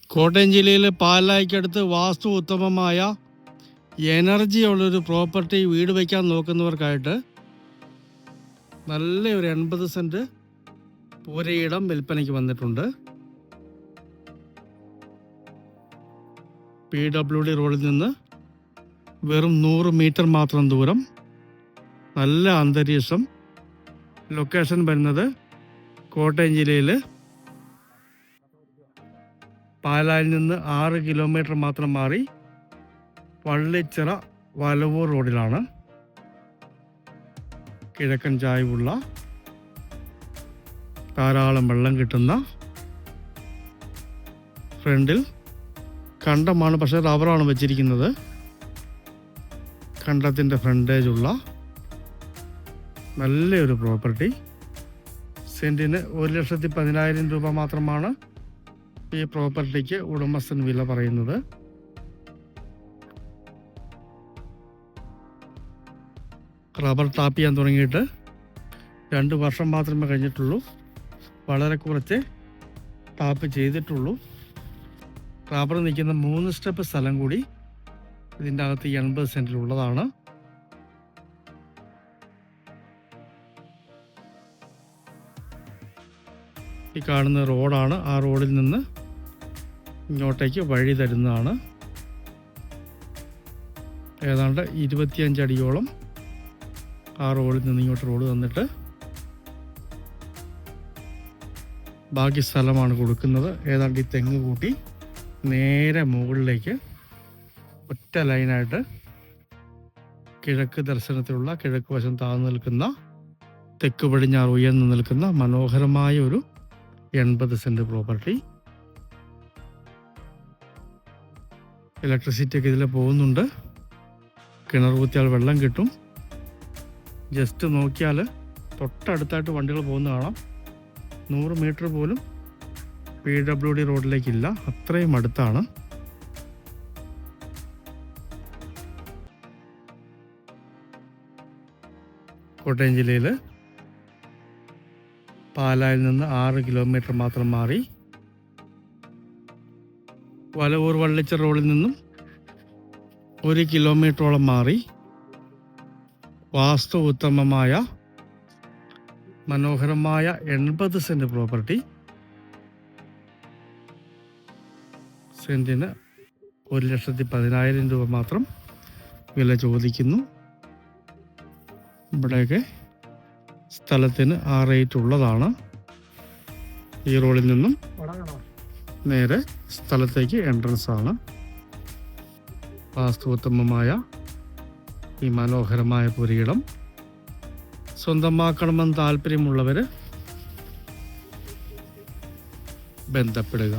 കോട്ടയം ജില്ലയിലെ പാലായ്ക്കടുത്ത് വാസ്തു ഉത്തമമായ എനർജിയുള്ളൊരു പ്രോപ്പർട്ടി വീട് വയ്ക്കാൻ നോക്കുന്നവർക്കായിട്ട് നല്ല ഒരു 80 സെൻറ്റ് പുരയിടം വിൽപ്പനയ്ക്ക് വന്നിട്ടുണ്ട്. PWD റോഡിൽ നിന്ന് വെറും 100 മീറ്റർ മാത്രം ദൂരം, നല്ല അന്തരീക്ഷം. ലൊക്കേഷൻ വരുന്നത് കോട്ടയം ജില്ലയിൽ പാലായിൽ നിന്ന് 6 കിലോമീറ്റർ മാത്രം മാറി പള്ളിച്ചിറ വലവൂർ റോഡിലാണ്. കിഴക്കൻ ചായ്വുള്ള, ധാരാളം വെള്ളം കിട്ടുന്ന, ഫ്രണ്ടിൽ കണ്ടമാണ്, പക്ഷേ റബ്ബറാണ് വെച്ചിരിക്കുന്നത്. കണ്ടത്തിൻ്റെ ഫ്രണ്ടേജുള്ള നല്ലൊരു പ്രോപ്പർട്ടി. സെൻറ്റിന് 1,10,000 രൂപ മാത്രമാണ് ഈ പ്രോപ്പർട്ടിക്ക് ഉടമസ്ഥൻ വില പറയുന്നത്. റബ്ബർ ടാപ്പ് ചെയ്യാൻ തുടങ്ങിയിട്ട് 2 വർഷം മാത്രമേ കഴിഞ്ഞിട്ടുള്ളൂ. വളരെ കുറച്ച് ടാപ്പ് ചെയ്തിട്ടുള്ളൂ. റബ്ബർ നിൽക്കുന്ന 3 സ്റ്റെപ്പ് സ്ഥലം കൂടി ഇതിൻ്റെ അകത്ത് 80 സെൻറ്റിലുള്ളതാണ്. ഈ കാണുന്ന റോഡാണ്. ആ റോഡിൽ നിന്ന് ഇങ്ങോട്ടേക്ക് വഴി തരുന്നതാണ്. ഏതാണ്ട് 25 അടിയോളം ആ റോഡിൽ നിന്ന് ഇങ്ങോട്ട് റോഡ് തന്നിട്ട് ബാക്കി സ്ഥലമാണ് കൊടുക്കുന്നത്. ഏതാണ്ട് ഈ തെങ്ങ് കൂട്ടി നേരെ മുകളിലേക്ക് ഒറ്റ ലൈനായിട്ട് കിഴക്ക് ദർശനത്തിലുള്ള, കിഴക്ക് വശം താഴ്ന്നു നിൽക്കുന്ന, തെക്ക് പടിഞ്ഞാറ് ഉയർന്നു നിൽക്കുന്ന മനോഹരമായ ഒരു 80 സെൻറ്റ് പ്രോപ്പർട്ടി. ഇലക്ട്രിസിറ്റി ഒക്കെ ഇതിൽ പോകുന്നുണ്ട്. കിണർ കുത്തിയാൽ വെള്ളം കിട്ടും. ജസ്റ്റ് നോക്കിയാൽ തൊട്ടടുത്തായിട്ട് വണ്ടികൾ പോകുന്ന കാണാം. 100 മീറ്റർ പോലും PWD റോഡിലേക്കില്ല, അത്രയും അടുത്താണ്. കോട്ടയം ജില്ലയിൽ പാലായിൽ നിന്ന് 6 കിലോമീറ്റർ മാത്രം മാറി വലവൂർ വള്ളിച്ചിറ റോഡിൽ നിന്നും 1 കിലോമീറ്ററോളം മാറി വാസ്തു ഉത്തമമായ മനോഹരമായ 80 സെൻറ്റ് പ്രോപ്പർട്ടി. സെൻറ്റിന് 1,10,000 രൂപ മാത്രം വില ചോദിക്കുന്നു. ഇവിടെയൊക്കെ സ്ഥലത്തിന് ആ റേറ്റ് ഉള്ളതാണ്. ഈ റോഡിൽ നിന്നും നേരെ സ്ഥലത്തേക്ക് എൻട്രൻസ് ആണ്. വാസ്തുോത്തമമായ ഈ മനോഹരമായ പുരയിടം സ്വന്തമാക്കണമെന്ന് താല്പര്യമുള്ളവർ ബന്ധപ്പെടുക.